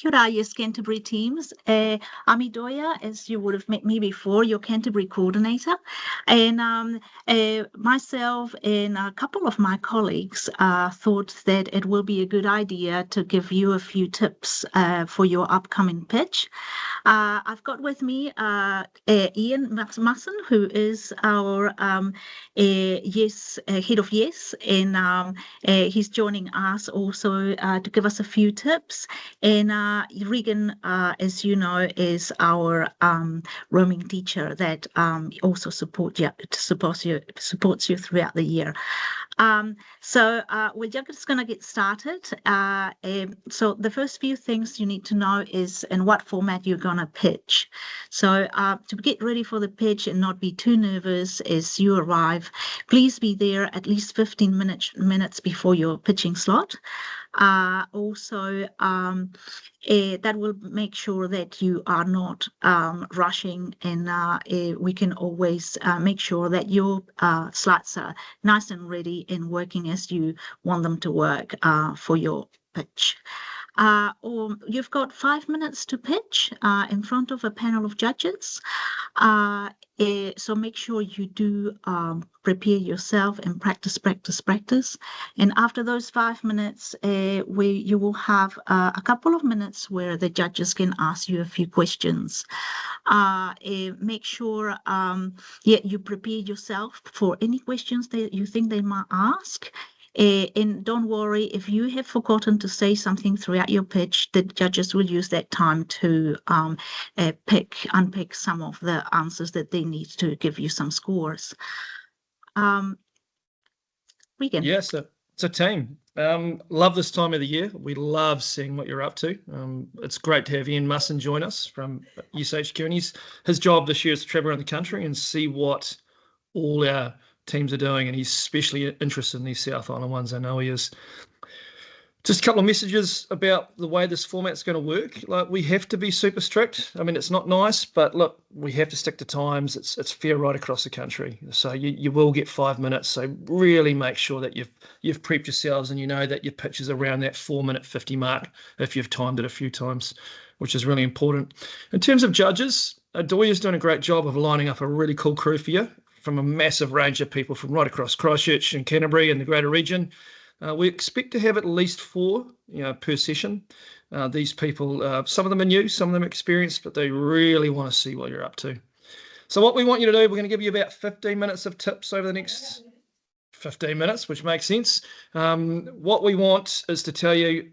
Kia ora, yes, Canterbury teams. I'm Idoia, as you would have met me before, your Canterbury coordinator. And myself and a couple of my colleagues thought that it will be a good idea to give you a few tips for your upcoming pitch. I've got with me Ian Musson, who is our head of Yes, and he's joining us also to give us a few tips. And Regan, as you know, is our roaming teacher that also supports you throughout the year. So we're just going to get started. So the first few things you need to know is in what format you're going to pitch. So to get ready for the pitch and not be too nervous as you arrive, please be there at least 15 minutes before your pitching slot. Also, that will make sure that you are not rushing, and we can always make sure that your slides are nice and ready and working as you want them to work for your pitch. Or you've got 5 minutes to pitch in front of a panel of judges. So make sure you do prepare yourself and practice. And after those 5 minutes, you will have a couple of minutes where the judges can ask you a few questions. Make sure you prepare yourself for any questions that you think they might ask. And don't worry, if you have forgotten to say something throughout your pitch, the judges will use that time to unpick some of the answers that they need to give you some scores. Regan. Yes, it's a team. Love this time of the year. We love seeing what you're up to. It's great to have Ian Musson join us from USHQ. And his job this year is to travel around the country and see what all our teams are doing, and he's especially interested in these South Island ones. I know he is. Just a couple of messages about the way this format's going to work. Like, we have to be super strict. I mean, it's not nice, but look, we have to stick to times. It's fair right across the country. So you will get 5 minutes. So really make sure that you've prepped yourselves and you know that your pitch is around that 4-minute 50 mark if you've timed it a few times, which is really important. In terms of judges, Adoya's doing a great job of lining up a really cool crew for you from a massive range of people from right across Christchurch and Canterbury and the greater region. We expect to have at least 4 per session. These people, some of them are new, some of them are experienced, but they really want to see what you're up to. So what we want you to do, we're going to give you about 15 minutes of tips over the next 15 minutes, which makes sense. What we want is to tell you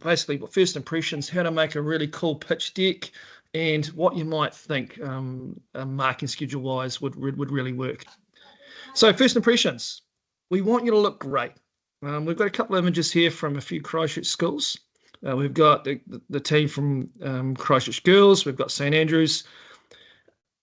basically what first impressions, how to make a really cool pitch deck, and what you might think marking schedule wise would really work. So first impressions, we want you to look great. We've got a couple of images here from a few Christchurch schools. We've got the team from Christchurch Girls. We've got St Andrews.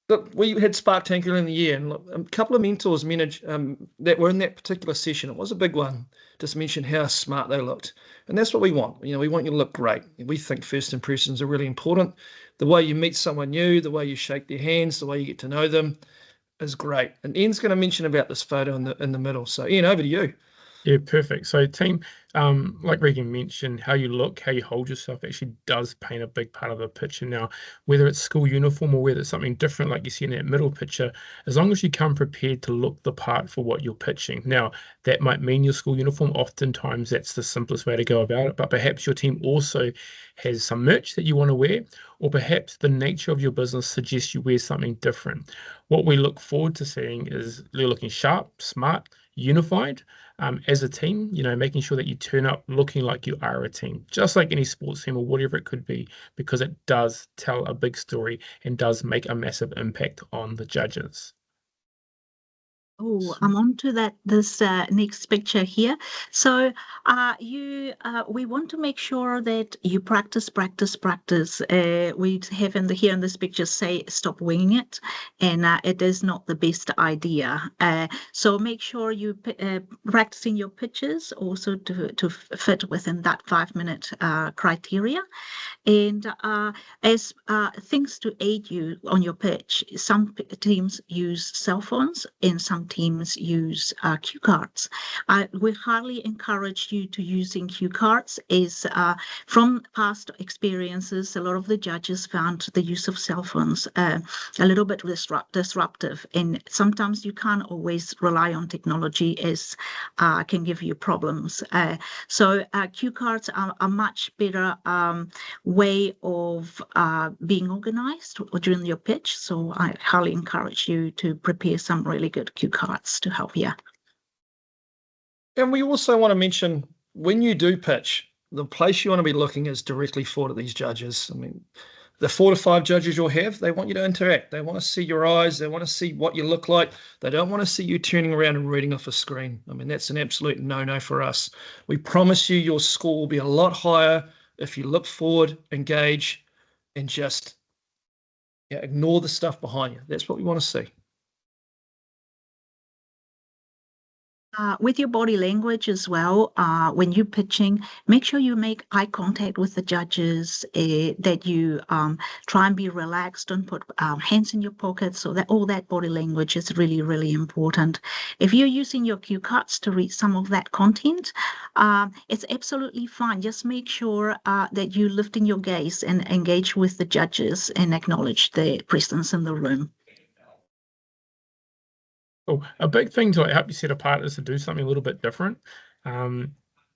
Look, we had Spark Tank earlier in the year, and look, a couple of mentors that were in that particular session. It was a big one. Just mentioned how smart they looked, and that's what we want. We want you to look great. We think first impressions are really important. The way you meet someone new, the way you shake their hands, the way you get to know them is great. And Ian's going to mention about this photo in the middle. So Ian, over to you. Yeah, perfect. So team, like Regan mentioned, how you look, how you hold yourself actually does paint a big part of the picture. Now, whether it's school uniform or whether it's something different like you see in that middle picture, as long as you come prepared to look the part for what you're pitching. Now, that might mean your school uniform. Oftentimes, that's the simplest way to go about it. But perhaps your team also has some merch that you want to wear, or perhaps the nature of your business suggests you wear something different. What we look forward to seeing is you're looking sharp, smart, unified as a team, making sure that you turn up looking like you are a team, just like any sports team or whatever it could be, because it does tell a big story and does make a massive impact on the judges. Oh, I'm on to this next picture here. So we want to make sure that you practice. We have here in this picture say stop winging it, and it is not the best idea. So make sure you practicing your pitches also to fit within that 5-minute criteria. And as things to aid you on your pitch, some teams use cell phones and some teams use cue cards. We highly encourage you to using cue cards. Is from past experiences, a lot of the judges found the use of cell phones a little bit disruptive, and sometimes you can't always rely on technology as can give you problems. So cue cards are a much better way of being organized during your pitch. So I highly encourage you to prepare some really good cue cards to help you. And we also want to mention, when you do pitch, the place you want to be looking is directly forward at these judges. I mean, the 4 to 5 judges you'll have, they want you to interact. They want to see your eyes. They want to see what you look like. They don't want to see you turning around and reading off a screen. I mean, that's an absolute no-no for us. We promise you your score will be a lot higher if you look forward, engage, and just ignore the stuff behind you. That's what we want to see. With your body language as well, when you're pitching, make sure you make eye contact with the judges, that you try and be relaxed, don't put hands in your pockets, so that all that body language is really, really important. If you're using your cue cards to read some of that content, it's absolutely fine. Just make sure that you lifting your gaze and engage with the judges and acknowledge their presence in the room. Cool. A big thing to help you set apart is to do something a little bit different.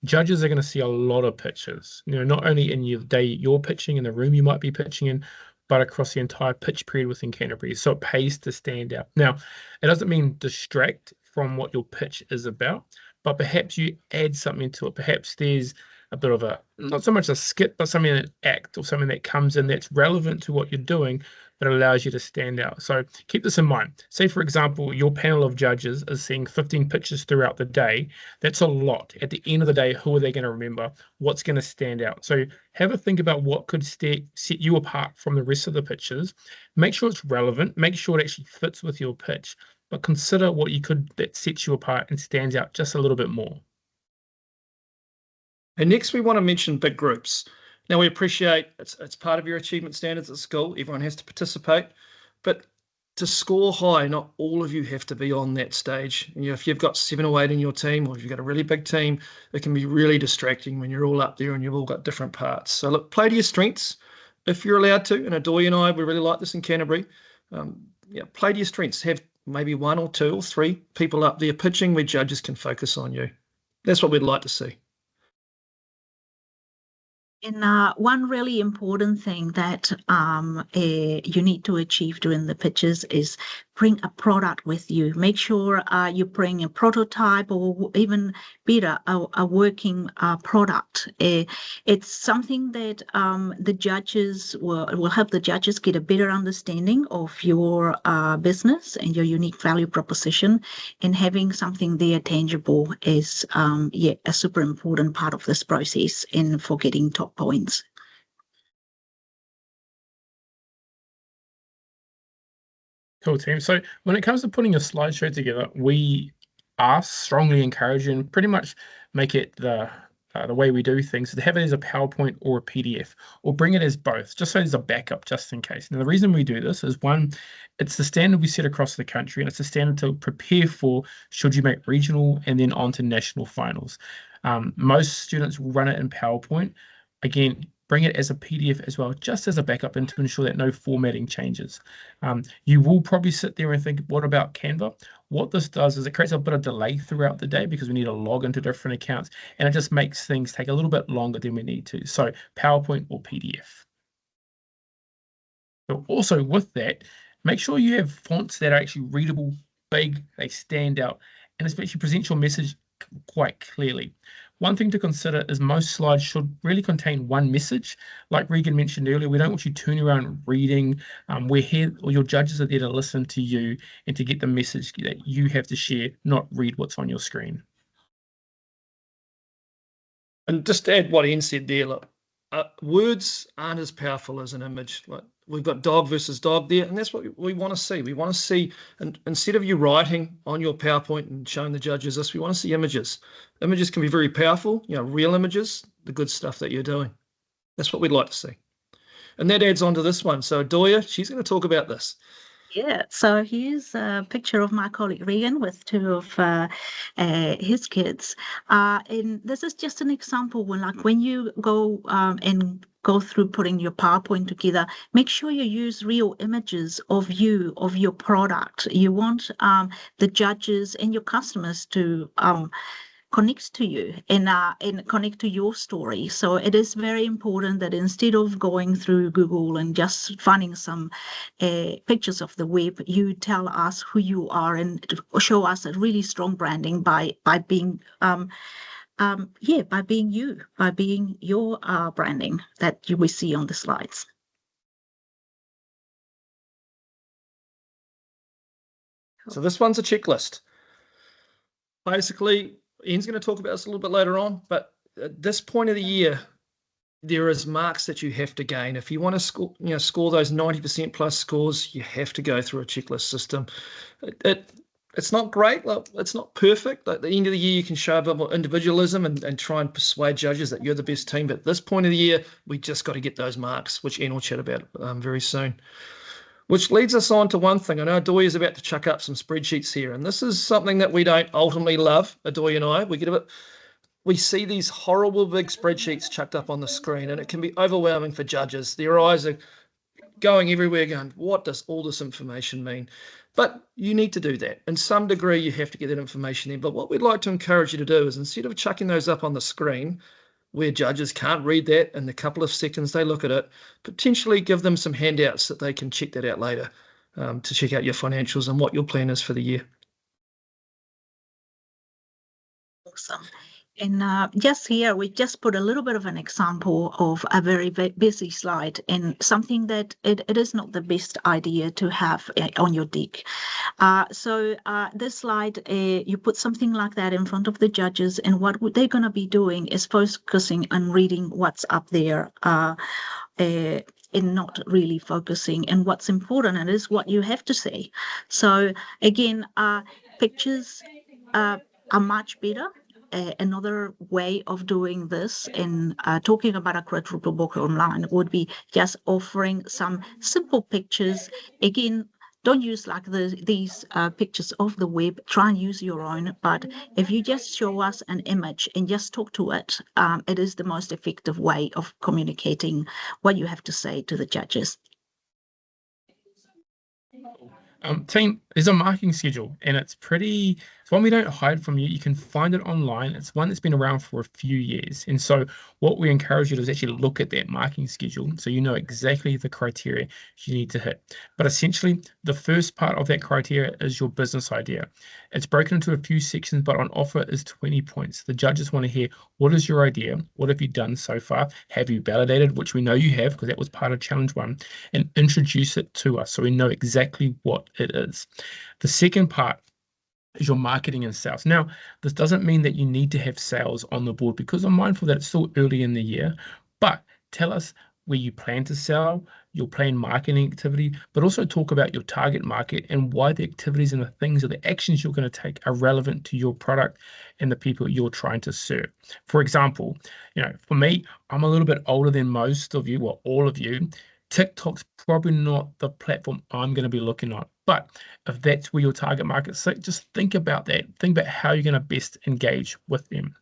Judges are going to see a lot of pitches, not only in your day you're pitching in the room you might be pitching in, but across the entire pitch period within Canterbury. So it pays to stand out. Now, it doesn't mean distract from what your pitch is about, but perhaps you add something to it. Perhaps there's a bit of not so much a skit, but something, an act or something that comes in that's relevant to what you're doing, that allows you to stand out. So keep this in mind. Say, for example, your panel of judges is seeing 15 pitches throughout the day. That's a lot. At the end of the day, who are they going to remember? What's going to stand out? So have a think about what could set you apart from the rest of the pitches. Make sure it's relevant. Make sure it actually fits with your pitch. But consider what that sets you apart and stands out just a little bit more. And next, we want to mention big groups. Now, we appreciate it's part of your achievement standards at school. Everyone has to participate. But to score high, not all of you have to be on that stage. If you've got 7 or 8 in your team, or if you've got a really big team, it can be really distracting when you're all up there and you've all got different parts. So look, play to your strengths if you're allowed to. And Adoy and I, we really like this in Canterbury. Play to your strengths. Have maybe 1 or 2 or 3 people up there pitching where judges can focus on you. That's what we'd like to see. And one really important thing that you need to achieve during the pitches is bring a product with you. Make sure you bring a prototype, or even better, a working product. It's something that the judges will help the judges get a better understanding of your business and your unique value proposition. And having something there tangible is a super important part of this process and for getting top points. Cool, team. So when it comes to putting a slideshow together, we are strongly encouraging and pretty much make it the way we do things, to have it as a PowerPoint or a PDF, or bring it as both, just so there's a backup just in case. Now, the reason we do this is, one, it's the standard we set across the country, and it's a standard to prepare for should you make regional and then on to national finals. Most students will run it in PowerPoint. Again, bring it as a PDF as well, just as a backup, and to ensure that no formatting changes. You will probably sit there and think, what about Canva? What this does is it creates a bit of delay throughout the day because we need to log into different accounts, and it just makes things take a little bit longer than we need to. So PowerPoint or PDF. But also with that, make sure you have fonts that are actually readable, big, they stand out, and especially present your message quite clearly. One thing to consider is most slides should really contain one message. Like Regan mentioned earlier, we don't want you turning around reading. We're here, or your judges are there to listen to you and to get the message that you have to share, not read what's on your screen. And just to add what Ian said there, look, words aren't as powerful as an image. Like, we've got dog versus dog there, and that's what we want to see. We want to see, and instead of you writing on your PowerPoint and showing the judges this, we want to see images. Images can be very powerful, real images, the good stuff that you're doing. That's what we'd like to see. And that adds on to this one. So Adoya, she's going to talk about this. Yeah, so here's a picture of my colleague Regan with two of his kids. And this is just an example when you go and go through putting your PowerPoint together, make sure you use real images of you, of your product. You want the judges and your customers to connect to you and connect to your story. So it is very important that instead of going through Google and just finding some pictures of the web, you tell us who you are and show us a really strong branding by being by being you, by being your branding that we see on the slides. So this one's a checklist. Basically, Ian's going to talk about this a little bit later on, but at this point of the year, there is marks that you have to gain. If you want to score those 90% plus scores, you have to go through a checklist system. It's not great. It's not perfect. At the end of the year, you can show a bit more individualism and try and persuade judges that you're the best team. But at this point of the year, we just got to get those marks, which Ian will chat about very soon. Which leads us on to one thing. I know Adoya is about to chuck up some spreadsheets here, and this is something that we don't ultimately love, Adoya and I. We see these horrible big spreadsheets chucked up on the screen, and it can be overwhelming for judges. Their eyes are going everywhere going, what does all this information mean? But you need to do that. In some degree, you have to get that information in. But what we'd like to encourage you to do is instead of chucking those up on the screen, where judges can't read that in the couple of seconds they look at it, potentially give them some handouts that they can check that out later to check out your financials and what your plan is for the year. Awesome. And just here, we just put a little bit of an example of a very busy slide and something that it is not the best idea to have on your deck. So this slide, you put something like that in front of the judges, and what they're going to be doing is focusing on reading what's up there and not really focusing on what's important, and is what you have to say. So again, pictures are much better. Another way of doing this in talking about a quadruple book online would be just offering some simple pictures. Again, don't use like these pictures of the web. Try and use your own. But if you just show us an image and just talk to it, it is the most effective way of communicating what you have to say to the judges. Team, there's a marking schedule, and it's one we don't hide from you. You can find it online. It's one that's been around for a few years. And so what we encourage you to do is actually look at that marking schedule so you know exactly the criteria you need to hit. But essentially, the first part of that criteria is your business idea. It's broken into a few sections, but on offer is 20 points. The judges want to hear, what is your idea? What have you done so far? Have you validated, which we know you have because that was part of challenge 1, and introduce it to us so we know exactly what it is. The second part is your marketing and sales. Now, this doesn't mean that you need to have sales on the board because I'm mindful that it's still early in the year, but tell us where you plan to sell, your planned marketing activity, but also talk about your target market and why the activities and the things or the actions you're going to take are relevant to your product and the people you're trying to serve. For example, for me, I'm a little bit older than most of you, or all of you. TikTok's probably not the platform I'm going to be looking at. But if that's where your target market sits, just think about that. Think about how you're going to best engage with them.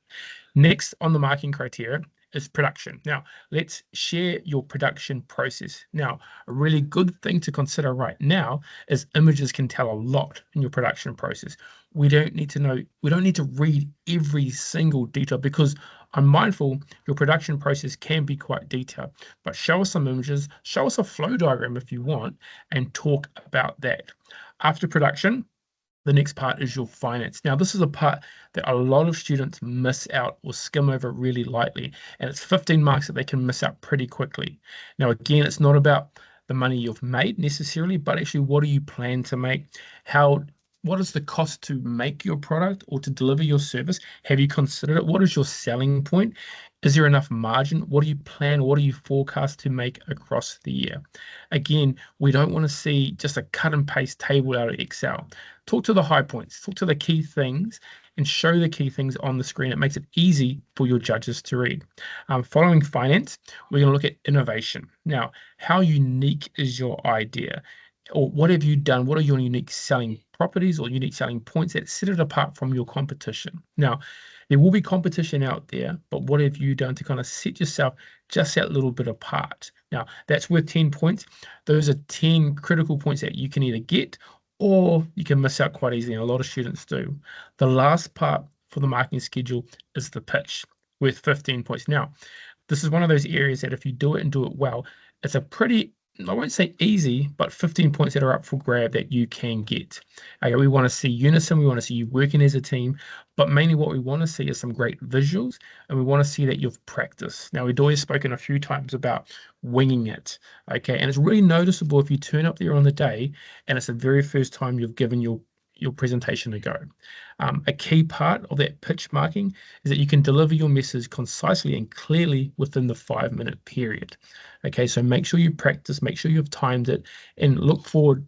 Next on the marketing criteria is production. Now, let's share your production process. Now, a really good thing to consider right now is images can tell a lot in your production process. We don't need to read every single detail because I'm mindful your production process can be quite detailed, but show us some images, show us a flow diagram if you want, and talk about that. After production, the next part is your finance. Now, this is a part that a lot of students miss out or skim over really lightly, and it's 15 marks that they can miss out pretty quickly. Now, again, it's not about the money you've made necessarily, but actually what do you plan to make? What is the cost to make your product or to deliver your service? Have you considered it? What is your selling point? Is there enough margin? What do you plan? What do you forecast to make across the year? Again, we don't want to see just a cut and paste table out of Excel. Talk to the high points, talk to the key things, and show the key things on the screen. It makes it easy for your judges to read. Following finance, we're going to look at innovation. Now, how unique is your idea? Or what have you done? What are your unique selling properties or unique selling points that set it apart from your competition? Now, there will be competition out there, but what have you done to kind of set yourself just that little bit apart? Now, that's worth 10 points. Those are 10 critical points that you can either get or you can miss out quite easily, and a lot of students do. The last part for the marketing schedule is the pitch, worth 15 points. Now, this is one of those areas that if you do it and do it well, it's a pretty, I won't say easy, but 15 points that are up for grab that you can get. Okay, we want to see unison, we want to see you working as a team, but mainly what we want to see is some great visuals, and we want to see that you've practiced. Now, we've always spoken a few times about winging it, okay, and it's really noticeable if you turn up there on the day and it's the very first time you've given your presentation a go. A key part of that pitch marking is that you can deliver your message concisely and clearly within the 5-minute period. Okay, so make sure you practice, make sure you've timed it, and look forward.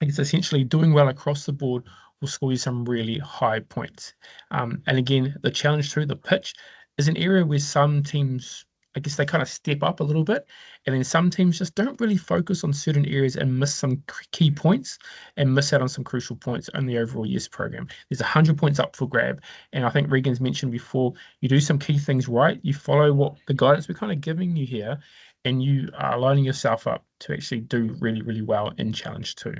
It's essentially doing well across the board will score you some really high points. And again, the challenge through the pitch is an area where some teams, I guess they kind of step up a little bit, and then some teams just don't really focus on certain areas and miss some key points and miss out on some crucial points on the overall YES program. There's 100 points up for grab, and I think Regan's mentioned before, you do some key things right, you follow what the guidance we're kind of giving you here, and you are lining yourself up to actually do really, really well in Challenge 2.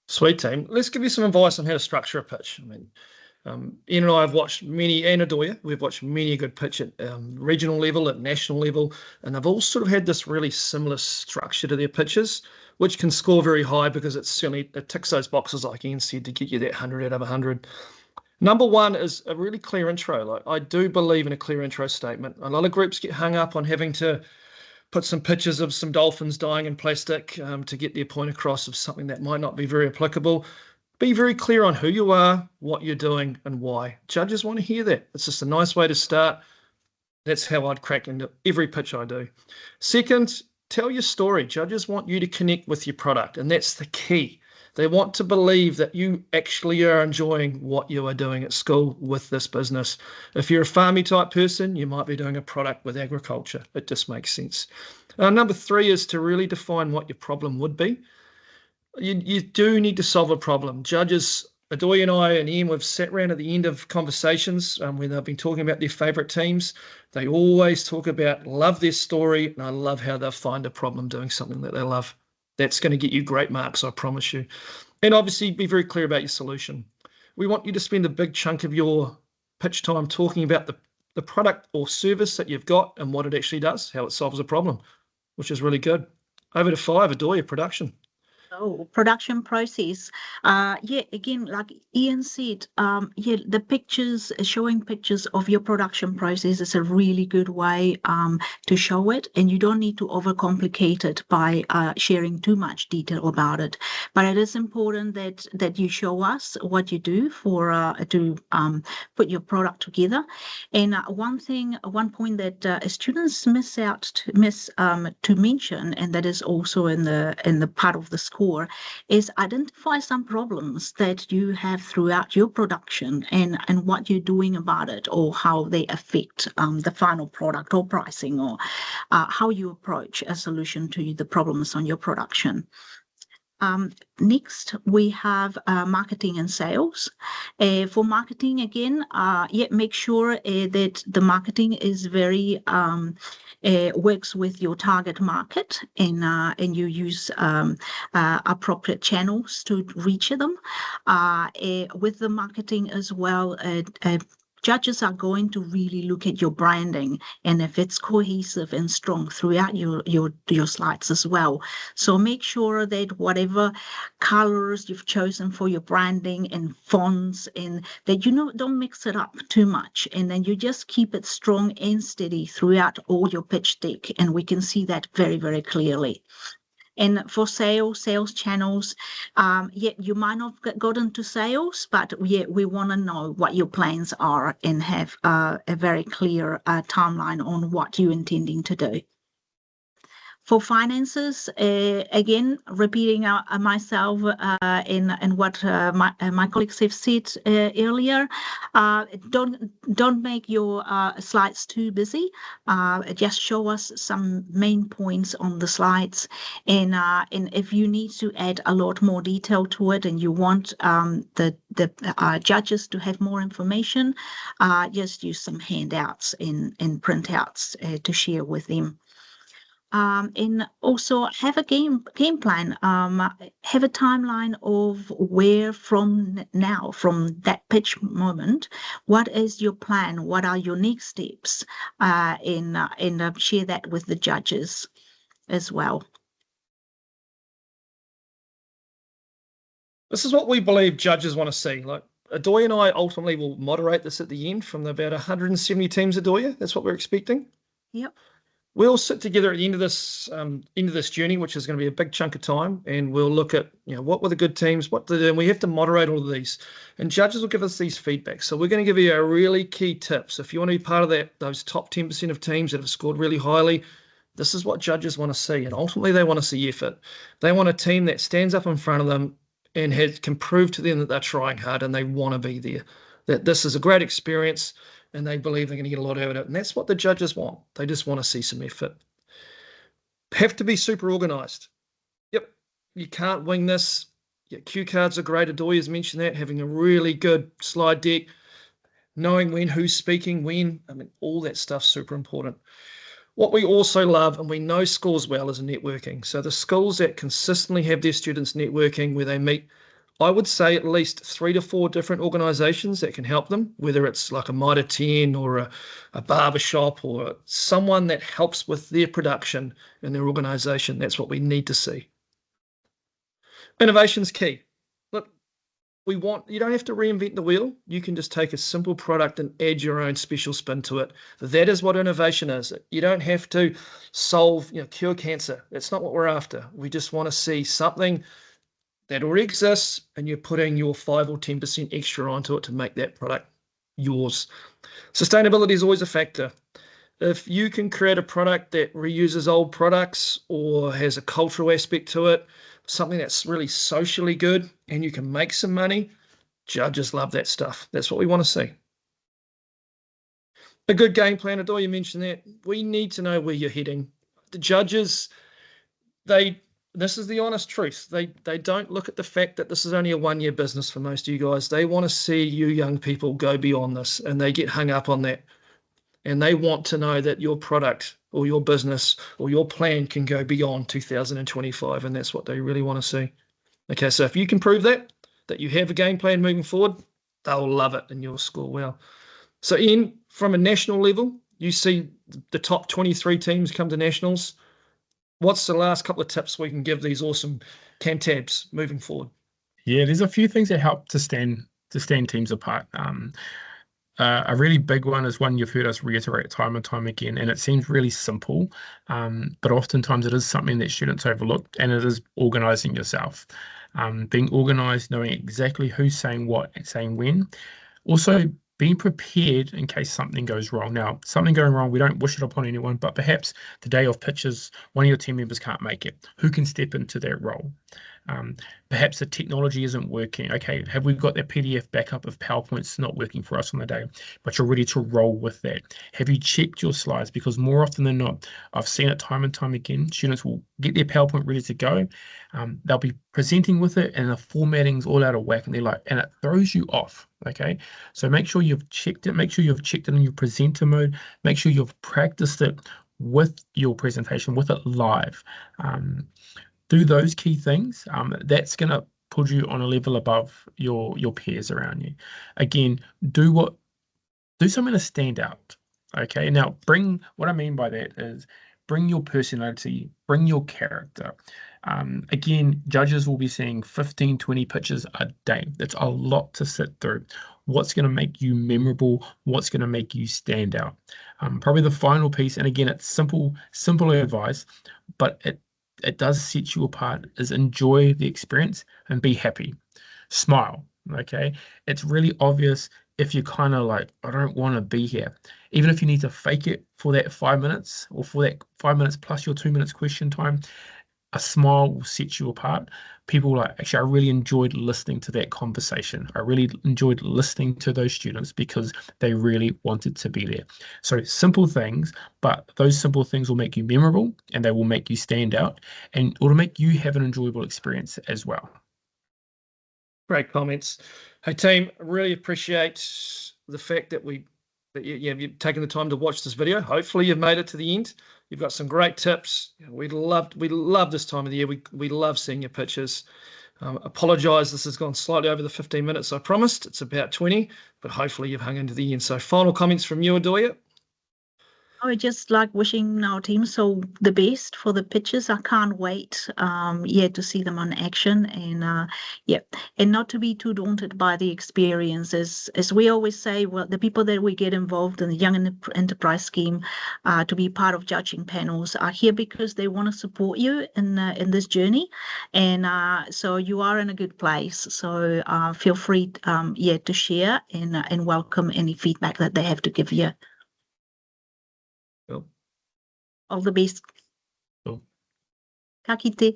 Sweet team. Let's give you some advice on how to structure a pitch. I mean, Ian and I have watched many, and Adoya, we've watched many a good pitch at regional level, at national level, and they've all sort of had this really similar structure to their pitches, which can score very high because it ticks those boxes, like Ian said, to get you that 100 out of 100. Number one is a really clear intro. Like, I do believe in a clear intro statement. A lot of groups get hung up on having to put some pictures of some dolphins dying in plastic to get their point across of something that might not be very applicable. Be very clear on who you are, what you're doing, and why. Judges want to hear that. It's just a nice way to start. That's how I'd crack into every pitch I do. Second, tell your story. Judges want you to connect with your product, and that's the key. They want to believe that you actually are enjoying what you are doing at school with this business. If you're a farmy type person, you might be doing a product with agriculture. It just makes sense. Number three is to really define what your problem would be. You do need to solve a problem. Judges, Adoy and I and Ian, we've sat around at the end of conversations when they've been talking about their favourite teams. They always talk about, love their story, and I love how they'll find a problem doing something that they love. That's going to get you great marks, I promise you. And obviously be very clear about your solution. We want you to spend a big chunk of your pitch time talking about the product or service that you've got and what it actually does, how it solves a problem, which is really good. Over to 5, Adoy, production. Oh, production process. Yeah, again, like Ian said, yeah, the pictures, showing pictures of your production process is a really good way to show it, and you don't need to overcomplicate it by sharing too much detail about it. But it is important that you show us what you do to put your product together. And one point that students miss to mention, and that is also in the part of the score, is identify some problems that you have throughout your production and what you're doing about it, or how they affect the final product or pricing, or how you approach a solution to the problems on your production. Next, we have marketing and sales. For marketing, again, make sure that the marketing is very works with your target market, and you use appropriate channels to reach them. With the marketing as well, judges are going to really look at your branding and if it's cohesive and strong throughout your slides as well. So make sure that whatever colors you've chosen for your branding and fonts, and that don't mix it up too much, and then you just keep it strong and steady throughout all your pitch deck, and we can see that very, very clearly. And for sales channels, you might not got into sales, but we want to know what your plans are and have a very clear timeline on what you're intending to do. For finances, again, repeating myself in what my colleagues have said earlier, don't make your slides too busy. Just show us some main points on the slides, and if you need to add a lot more detail to it, and you want the judges to have more information, just use some handouts and printouts to share with them. And also have a game plan, have a timeline of where from now, from that pitch moment, what is your plan, what are your next steps, and share that with the judges as well. This is what we believe judges want to see. Like Adoya and I ultimately will moderate this at the end from the about 170 teams Adoya. That's what we're expecting. Yep. We'll sit together at the end of this journey, which is going to be a big chunk of time, and we'll look at what were the good teams, what did they do, and we have to moderate all of these. And judges will give us these feedbacks. So we're going to give you a really key tips. If you want to be part of those top 10% of teams that have scored really highly, this is what judges want to see. And ultimately, they want to see effort. They want a team that stands up in front of them and can prove to them that they're trying hard and they want to be there. That this is a great experience, and they believe they're going to get a lot out of it. And that's what the judges want. They just want to see some effort. Have to be super organized. Yep, you can't wing this. Yeah, cue cards are great. Adoya's mentioned that, having a really good slide deck, knowing who's speaking, when. I mean, all that stuff's super important. What we also love, and we know schools well, is networking. So the schools that consistently have their students networking, where they meet, I would say at least 3 to 4 different organizations that can help them, whether it's like a Mitre 10 or a barber shop or someone that helps with their production in their organization. That's what we need to see. Innovation's key. Look, you don't have to reinvent the wheel. You can just take a simple product and add your own special spin to it. That is what innovation is. You don't have to cure cancer. That's not what we're after. We just want to see something that already exists, and you're putting your 5 or 10% extra onto it to make that product yours. Sustainability is always a factor. If you can create a product that reuses old products or has a cultural aspect to it, something that's really socially good, and you can make some money, judges love that stuff. That's what we want to see. A good game plan, Adoya mentioned that. We need to know where you're heading. The judges, this is the honest truth. They don't look at the fact that this is only a 1-year business for most of you guys. They want to see you young people go beyond this, and they get hung up on that. And they want to know that your product or your business or your plan can go beyond 2025, and that's what they really want to see. Okay, so if you can prove that you have a game plan moving forward, they'll love it and you'll score well. So Ian, from a national level, you see the top 23 teams come to nationals. What's the last couple of tips we can give these awesome Cantabs moving forward? Yeah, there's a few things that help to stand teams apart. A really big one is one you've heard us reiterate time and time again, and it seems really simple, but oftentimes it is something that students overlook, and it is organizing yourself. Being organized, knowing exactly who's saying what and saying when. Also, being prepared in case something goes wrong. Now, something going wrong, we don't wish it upon anyone, but perhaps the day of pitches, one of your team members can't make it. Who can step into that role? Perhaps the technology isn't working. Okay, have we got that PDF backup if PowerPoint's not working for us on the day, but you're ready to roll with that? Have you checked your slides? Because more often than not, I've seen it time and time again, students will get their PowerPoint ready to go. They'll be presenting with it and the formatting's all out of whack, and and it throws you off. Okay, so make sure you've checked it. Make sure you've checked it in your presenter mode. Make sure you've practiced it with your presentation, with it live. Do those key things. That's going to put you on a level above your peers around you. Again, do something to stand out. Okay, now what I mean by that is bring your personality, bring your character. Again, judges will be seeing 15, 20 pitches a day. That's a lot to sit through. What's going to make you memorable? What's going to make you stand out? Probably the final piece, and again, it's simple advice, but it does set you apart, is enjoy the experience and be happy. Smile, okay? It's really obvious if you're kind of like, I don't want to be here, even if you need to fake it for that 5 minutes or for that 5 minutes plus your 2 minutes question time, a smile will set you apart. People like, actually, I really enjoyed listening to that conversation. I really enjoyed listening to those students because they really wanted to be there. So simple things, but those simple things will make you memorable and they will make you stand out and it'll make you have an enjoyable experience as well. Great comments. Hey team, really appreciate the fact that you've taken the time to watch this video. Hopefully you've made it to the end. You've got some great tips. We love this time of the year. We love seeing your pictures. Apologize, this has gone slightly over the 15 minutes I promised. It's about 20, but hopefully you've hung into the end. So final comments from you, Adoya? I would just like wishing our team so the best for the pictures. I can't wait, to see them on action and and not to be too daunted by the experiences. As we always say, well, the people that we get involved in the Young Enterprise Scheme to be part of judging panels are here because they want to support you in this journey, and so you are in a good place. So feel free, to share and welcome any feedback that they have to give you. Cool. All the best. Cool. Ka kite.